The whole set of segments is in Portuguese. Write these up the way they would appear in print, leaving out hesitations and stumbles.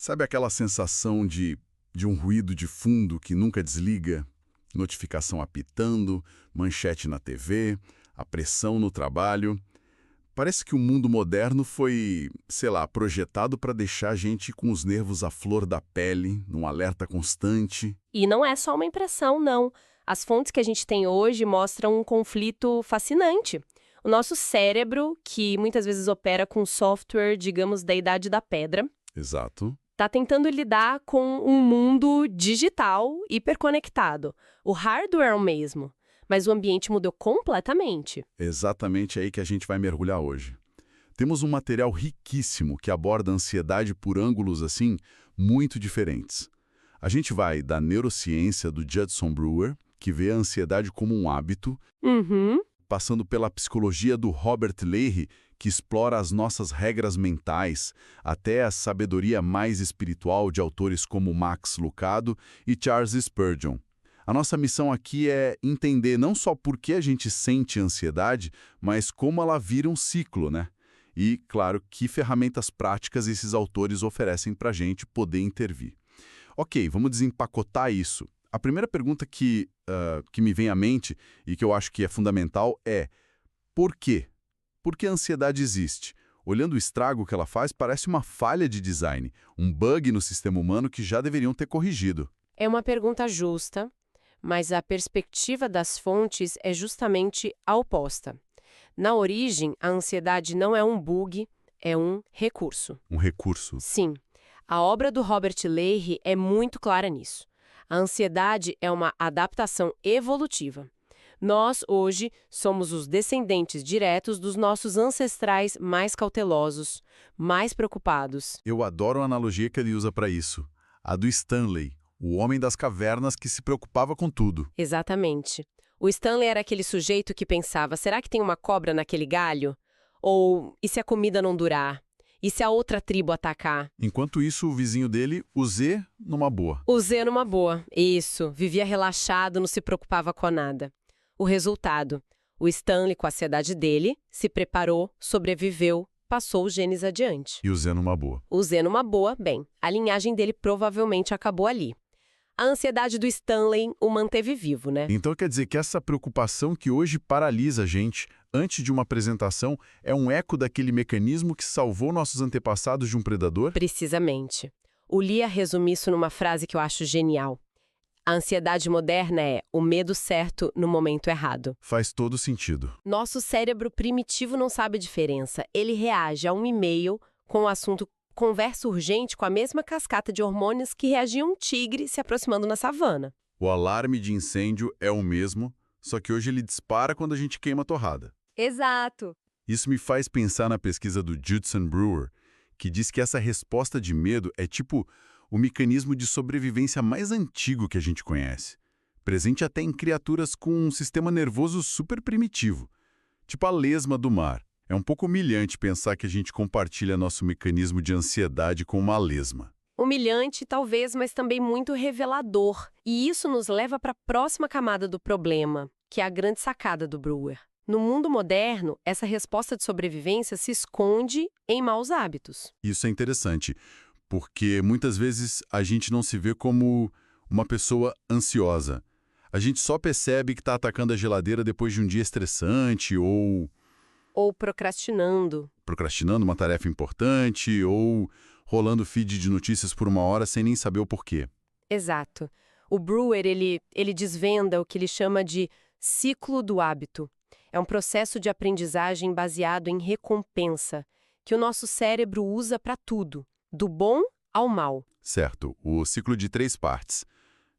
Sabe aquela sensação de um ruído de fundo que nunca desliga? Notificação apitando, manchete na TV, a pressão no trabalho. Parece que o mundo moderno foi, sei lá, projetado para deixar a gente com os nervos à flor da pele, num alerta constante. E não é só uma impressão, não. As fontes que a gente tem hoje mostram um conflito fascinante. O nosso cérebro, que muitas vezes opera com software, digamos, da Idade da Pedra, Exato. está tentando lidar com um mundo digital hiperconectado. O hardware é o mesmo, mas o ambiente mudou completamente. Exatamente aí que a gente vai mergulhar hoje. Temos um material riquíssimo que aborda a ansiedade por ângulos, assim, muito diferentes. A gente vai da neurociência do Judson Brewer, que vê a ansiedade como um hábito, Uhum. passando pela psicologia do Robert Leahy, que explora as nossas regras mentais, até a sabedoria mais espiritual de autores como Max Lucado e Charles Spurgeon. A nossa missão aqui é entender não só por que a gente sente ansiedade, mas como ela vira um ciclo, né? E, claro, que ferramentas práticas esses autores oferecem para a gente poder intervir. Ok, vamos desempacotar isso. A primeira pergunta que me vem à mente e que eu acho que é fundamental é: por quê? Por que a ansiedade existe? Olhando o estrago que ela faz, parece uma falha de design, um bug no sistema humano que já deveriam ter corrigido. É uma pergunta justa, mas a perspectiva das fontes é justamente a oposta. Na origem, a ansiedade não é um bug, é um recurso. Um recurso. Sim, a obra do Robert Leahy é muito clara nisso. A ansiedade é uma adaptação evolutiva. Nós, hoje, somos os descendentes diretos dos nossos ancestrais mais cautelosos, mais preocupados. Eu adoro a analogia que ele usa para isso. A do Stanley, o homem das cavernas que se preocupava com tudo. Exatamente. O Stanley era aquele sujeito que pensava, será que tem uma cobra naquele galho? Ou, e se a comida não durar? E se a outra tribo atacar? Enquanto isso, o vizinho dele, o Z, numa boa. O Z numa boa. Isso. Vivia relaxado, não se preocupava com nada. O resultado: o Stanley, com a ansiedade dele, se preparou, sobreviveu, passou os genes adiante. E o Z numa boa. O Z numa boa, bem, a linhagem dele provavelmente acabou ali. A ansiedade do Stanley o manteve vivo, né? Então quer dizer que essa preocupação que hoje paralisa a gente antes de uma apresentação é um eco daquele mecanismo que salvou nossos antepassados de um predador? Precisamente. O Lia resume isso numa frase que eu acho genial. A ansiedade moderna é o medo certo no momento errado. Faz todo sentido. Nosso cérebro primitivo não sabe a diferença. Ele reage a um e-mail com o assunto conversa urgente com a mesma cascata de hormônios que reagia a um tigre se aproximando na savana. O alarme de incêndio é o mesmo, só que hoje ele dispara quando a gente queima a torrada. Exato. Isso me faz pensar na pesquisa do Judson Brewer, que diz que essa resposta de medo é tipo o mecanismo de sobrevivência mais antigo que a gente conhece, presente até em criaturas com um sistema nervoso super primitivo, tipo a lesma do mar. É um pouco humilhante pensar que a gente compartilha nosso mecanismo de ansiedade com uma lesma. Humilhante, talvez, mas também muito revelador. E isso nos leva para a próxima camada do problema, que é a grande sacada do Brewer. No mundo moderno, essa resposta de sobrevivência se esconde em maus hábitos. Isso é interessante, porque muitas vezes a gente não se vê como uma pessoa ansiosa. A gente só percebe que está atacando a geladeira depois de um dia estressante ou procrastinando. procrastinando uma tarefa importante ou rolando feed de notícias por uma hora sem nem saber o porquê. Exato. O Brewer, ele desvenda o que ele chama de ciclo do hábito. É um processo de aprendizagem baseado em recompensa, que o nosso cérebro usa para tudo, do bom ao mal. Certo, o ciclo de 3 partes.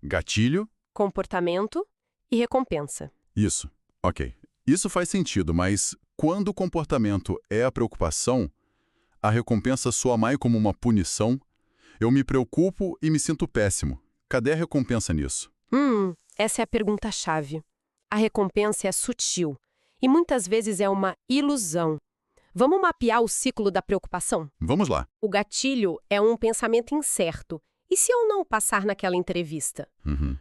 Gatilho. Comportamento e recompensa. Isso, ok. Isso faz sentido, mas quando o comportamento é a preocupação, a recompensa soa mais como uma punição. Eu me preocupo e me sinto péssimo. Cadê a recompensa nisso? Essa é a pergunta-chave. A recompensa é sutil e muitas vezes é uma ilusão. Vamos mapear o ciclo da preocupação? Vamos lá. O gatilho é um pensamento incerto. E se eu não passar naquela entrevista?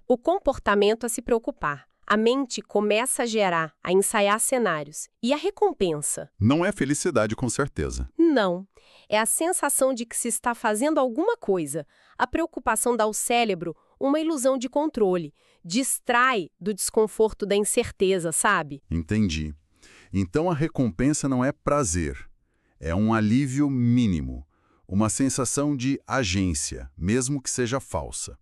O comportamento é se preocupar. A mente começa a gerar, a ensaiar cenários. E a recompensa? Não é felicidade, com certeza. Não. É a sensação de que se está fazendo alguma coisa. A preocupação dá ao cérebro uma ilusão de controle. Distrai do desconforto da incerteza, sabe? Entendi. Então a recompensa não é prazer. É um alívio mínimo. Uma sensação de agência, mesmo que seja falsa.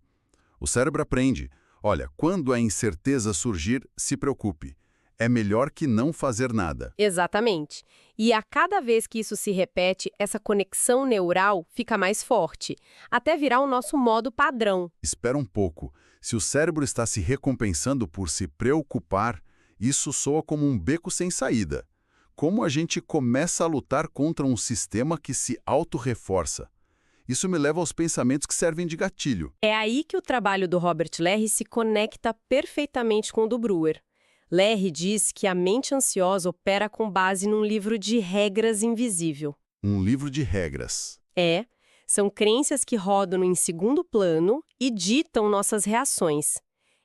O cérebro aprende. Olha, quando a incerteza surgir, se preocupe. É melhor que não fazer nada. Exatamente. E a cada vez que isso se repete, essa conexão neural fica mais forte, até virar o nosso modo padrão. Espera um pouco. Se o cérebro está se recompensando por se preocupar, isso soa como um beco sem saída. Como a gente começa a lutar contra um sistema que se autorreforça? Isso me leva aos pensamentos que servem de gatilho. É aí que o trabalho do Robert Lerry se conecta perfeitamente com o do Brewer. Lerry diz que a mente ansiosa opera com base num livro de regras invisível. Um livro de regras. São crenças que rodam em segundo plano e ditam nossas reações.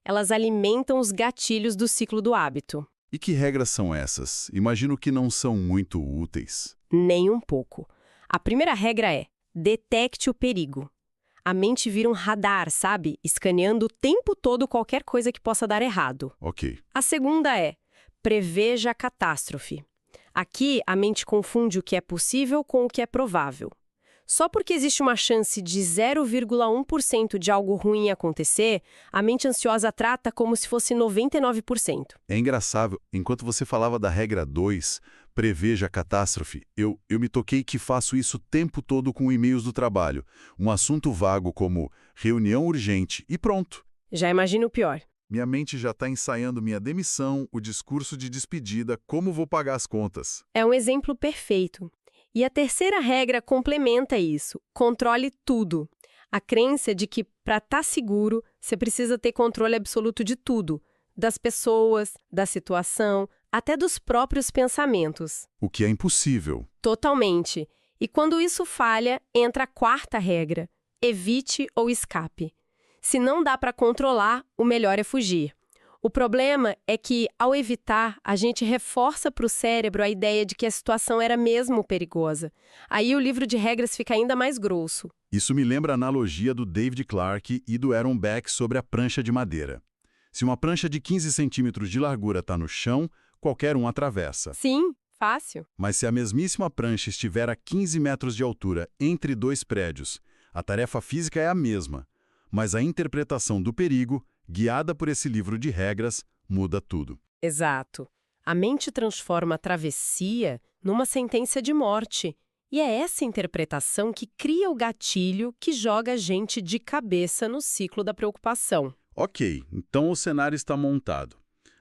Elas alimentam os gatilhos do ciclo do hábito. E que regras são essas? Imagino que não são muito úteis. Nem um pouco. A primeira regra é: detecte o perigo. A mente vira um radar, sabe? Escaneando o tempo todo qualquer coisa que possa dar errado. Ok. A segunda é: preveja a catástrofe. Aqui, a mente confunde o que é possível com o que é provável. Só porque existe uma chance de 0,1% de algo ruim acontecer, a mente ansiosa trata como se fosse 99%. É engraçado, enquanto você falava da regra 2, preveja a catástrofe, eu me toquei que faço isso o tempo todo com e-mails do trabalho. Um assunto vago como reunião urgente e pronto. Já imagino o pior. Minha mente já está ensaiando minha demissão, o discurso de despedida, como vou pagar as contas. É um exemplo perfeito. E a terceira regra complementa isso: controle tudo. A crença de que, para estar seguro, você precisa ter controle absoluto de tudo. Das pessoas, da situação, até dos próprios pensamentos. O que é impossível. Totalmente. E quando isso falha, entra a quarta regra: evite ou escape. Se não dá para controlar, o melhor é fugir. O problema é que, ao evitar, a gente reforça para o cérebro a ideia de que a situação era mesmo perigosa. Aí o livro de regras fica ainda mais grosso. Isso me lembra a analogia do David Clarke e do Aaron Beck sobre a prancha de madeira. Se uma prancha de 15 centímetros de largura está no chão, qualquer um atravessa. Sim, fácil. Mas se a mesmíssima prancha estiver a 15 metros de altura entre dois prédios, a tarefa física é a mesma, mas a interpretação do perigo, guiada por esse livro de regras, muda tudo. Exato. A mente transforma a travessia numa sentença de morte. E é essa interpretação que cria o gatilho que joga a gente de cabeça no ciclo da preocupação. Ok, então o cenário está montado.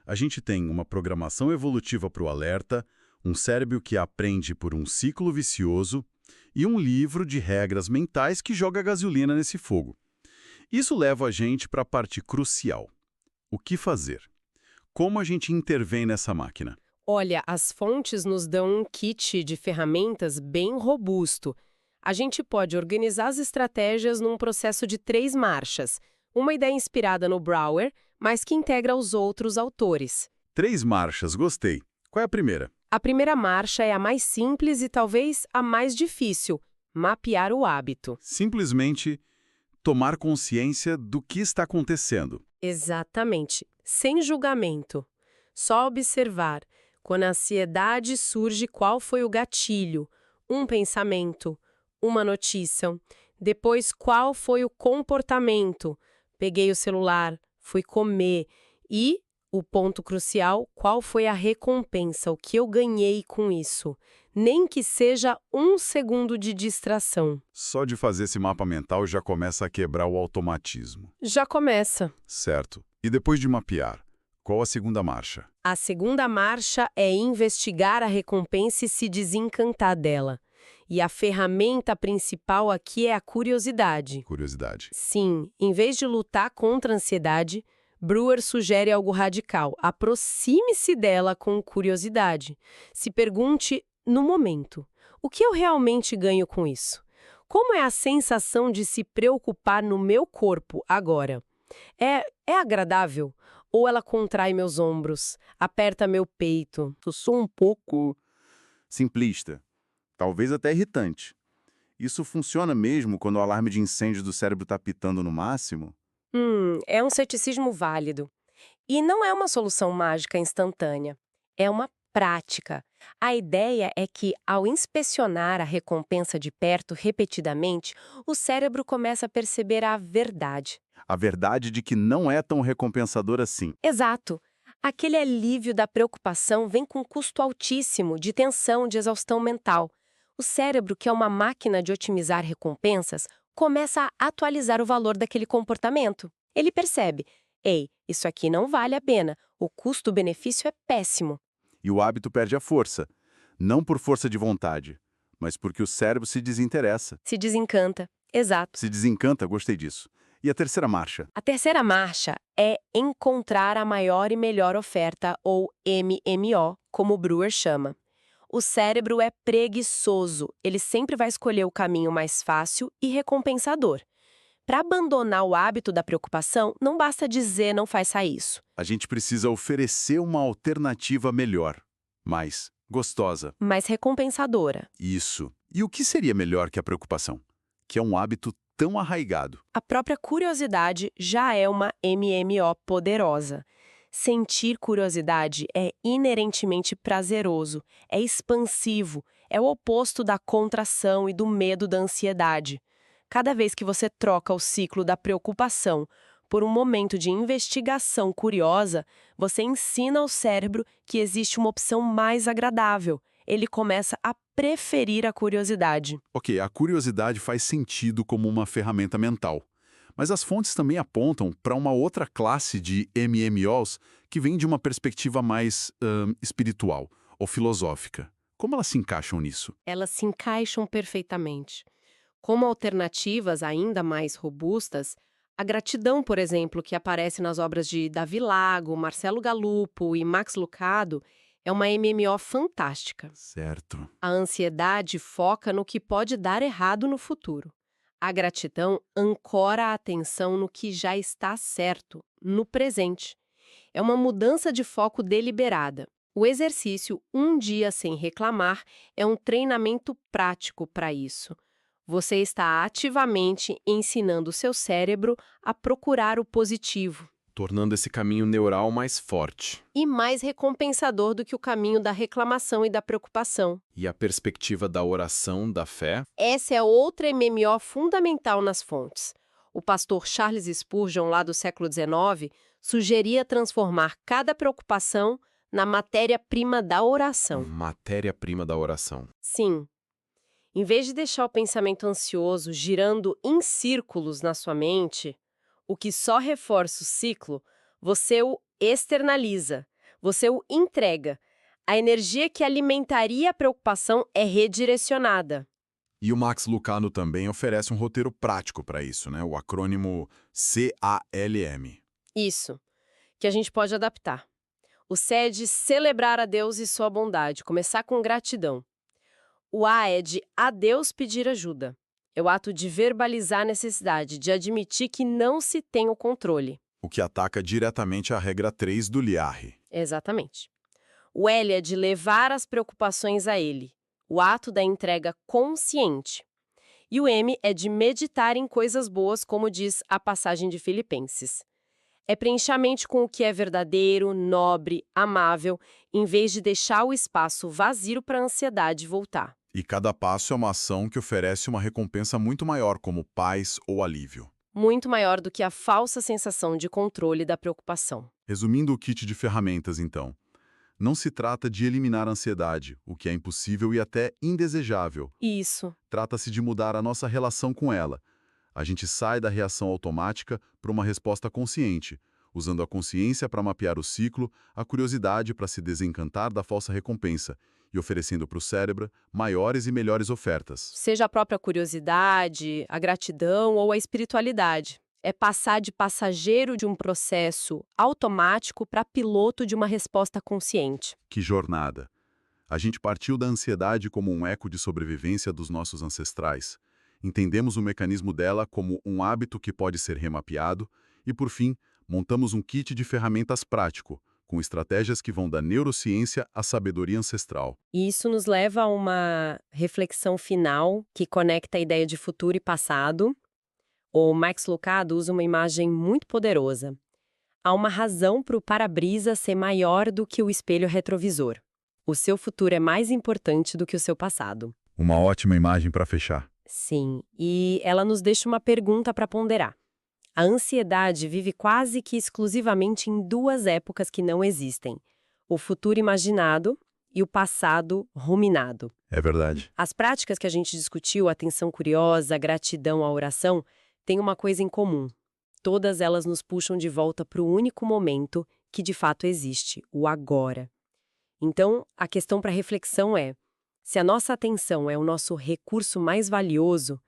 A gente tem uma programação evolutiva para o alerta, um cérebro que aprende por um ciclo vicioso e um livro de regras mentais que joga gasolina nesse fogo. Isso leva a gente para a parte crucial. O que fazer? Como a gente intervém nessa máquina? Olha, as fontes nos dão um kit de ferramentas bem robusto. A gente pode organizar as estratégias num processo de 3 marchas. Uma ideia inspirada no Brewer, mas que integra os outros autores. 3 marchas, gostei. Qual é a primeira? A primeira marcha é a mais simples e talvez a mais difícil: mapear o hábito. Simplesmente tomar consciência do que está acontecendo. Exatamente. Sem julgamento. Só observar. Quando a ansiedade surge, qual foi o gatilho? Um pensamento, uma notícia. Depois, qual foi o comportamento? Peguei o celular, fui comer. E, o ponto crucial, qual foi a recompensa? O que eu ganhei com isso? Nem que seja 1 segundo de distração. Só de fazer esse mapa mental já começa a quebrar o automatismo. Já começa. Certo. E depois de mapear, qual a segunda marcha? A segunda marcha é investigar a recompensa e se desencantar dela. E a ferramenta principal aqui é a curiosidade. Curiosidade. Sim, em vez de lutar contra a ansiedade, Brewer sugere algo radical: aproxime-se dela com curiosidade. Se pergunte, no momento, o que eu realmente ganho com isso? Como é a sensação de se preocupar no meu corpo agora? É agradável? Ou ela contrai meus ombros, aperta meu peito. Eu sou um pouco simplista, talvez até irritante. Isso funciona mesmo quando o alarme de incêndio do cérebro está pitando no máximo? É um ceticismo válido. E não é uma solução mágica instantânea. É uma prática. A ideia é que, ao inspecionar a recompensa de perto repetidamente, o cérebro começa a perceber a verdade. A verdade de que não é tão recompensador assim. Exato. Aquele alívio da preocupação vem com custo altíssimo de tensão, de exaustão mental. O cérebro, que é uma máquina de otimizar recompensas, começa a atualizar o valor daquele comportamento. Ele percebe: ei, isso aqui não vale a pena, o custo-benefício é péssimo. E o hábito perde a força, não por força de vontade, mas porque o cérebro se desinteressa. Se desencanta. Exato. Se desencanta, gostei disso. E a terceira marcha? A terceira marcha é encontrar a maior e melhor oferta, ou MMO, como o Brewer chama. O cérebro é preguiçoso, ele sempre vai escolher o caminho mais fácil e recompensador. Para abandonar o hábito da preocupação, não basta dizer não faça isso. A gente precisa oferecer uma alternativa melhor, mais gostosa. Mais recompensadora. Isso. E o que seria melhor que a preocupação? Que é um hábito tão arraigado. A própria curiosidade já é uma MMO poderosa. Sentir curiosidade é inerentemente prazeroso, é expansivo, é o oposto da contração e do medo da ansiedade. Cada vez que você troca o ciclo da preocupação por um momento de investigação curiosa, você ensina ao cérebro que existe uma opção mais agradável. Ele começa a preferir a curiosidade. Ok, a curiosidade faz sentido como uma ferramenta mental. Mas as fontes também apontam para uma outra classe de MMOs que vem de uma perspectiva mais espiritual ou filosófica. Como elas se encaixam nisso? Elas se encaixam perfeitamente. Como alternativas ainda mais robustas, a gratidão, por exemplo, que aparece nas obras de Davi Lago, Marcelo Galupo e Max Lucado, é uma MMO fantástica. Certo. A ansiedade foca no que pode dar errado no futuro. A gratidão ancora a atenção no que já está certo, no presente. É uma mudança de foco deliberada. O exercício Um Dia Sem Reclamar é um treinamento prático para isso. Você está ativamente ensinando o seu cérebro a procurar o positivo. Tornando esse caminho neural mais forte. E mais recompensador do que o caminho da reclamação e da preocupação. E a perspectiva da oração, da fé? Essa é outra MMO fundamental nas fontes. O pastor Charles Spurgeon, lá do século XIX, sugeria transformar cada preocupação na matéria-prima da oração. Matéria-prima da oração. Sim. Em vez de deixar o pensamento ansioso girando em círculos na sua mente, o que só reforça o ciclo, você o externaliza, você o entrega. A energia que alimentaria a preocupação é redirecionada. E o Max Lucado também oferece um roteiro prático para isso, né? O acrônimo CALM. Isso, que a gente pode adaptar. O C é de celebrar a Deus e sua bondade, começar com gratidão. O A é de a Deus pedir ajuda. É o ato de verbalizar a necessidade, de admitir que não se tem o controle. O que ataca diretamente a regra 3 do Liarre. Exatamente. O L é de levar as preocupações a ele. O ato da entrega consciente. E o M é de meditar em coisas boas, como diz a passagem de Filipenses. É preencher a mente com o que é verdadeiro, nobre, amável, em vez de deixar o espaço vazio para a ansiedade voltar. E cada passo é uma ação que oferece uma recompensa muito maior, como paz ou alívio. Muito maior do que a falsa sensação de controle da preocupação. Resumindo o kit de ferramentas, então. Não se trata de eliminar a ansiedade, o que é impossível e até indesejável. Isso. Trata-se de mudar a nossa relação com ela. A gente sai da reação automática para uma resposta consciente, usando a consciência para mapear o ciclo, a curiosidade para se desencantar da falsa recompensa e oferecendo para o cérebro maiores e melhores ofertas. Seja a própria curiosidade, a gratidão ou a espiritualidade. É passar de passageiro de um processo automático para piloto de uma resposta consciente. Que jornada! A gente partiu da ansiedade como um eco de sobrevivência dos nossos ancestrais. Entendemos o mecanismo dela como um hábito que pode ser remapeado e, por fim, Montamos um kit de ferramentas prático, com estratégias que vão da neurociência à sabedoria ancestral. E isso nos leva a uma reflexão final que conecta a ideia de futuro e passado. O Max Lucado usa uma imagem muito poderosa. Há uma razão para o para-brisa ser maior do que o espelho retrovisor. O seu futuro é mais importante do que o seu passado. Uma ótima imagem para fechar. Sim, e ela nos deixa uma pergunta para ponderar. A ansiedade vive quase que exclusivamente em duas épocas que não existem: o futuro imaginado e o passado ruminado. É verdade. As práticas que a gente discutiu, a atenção curiosa, a gratidão, a oração, têm uma coisa em comum. Todas elas nos puxam de volta para o único momento que de fato existe, o agora. Então, a questão para reflexão é: se a nossa atenção é o nosso recurso mais valioso,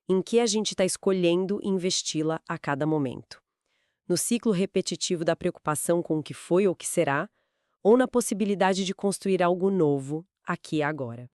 em que a gente está escolhendo investi-la a cada momento? No ciclo repetitivo da preocupação com o que foi ou o que será, ou na possibilidade de construir algo novo aqui e agora?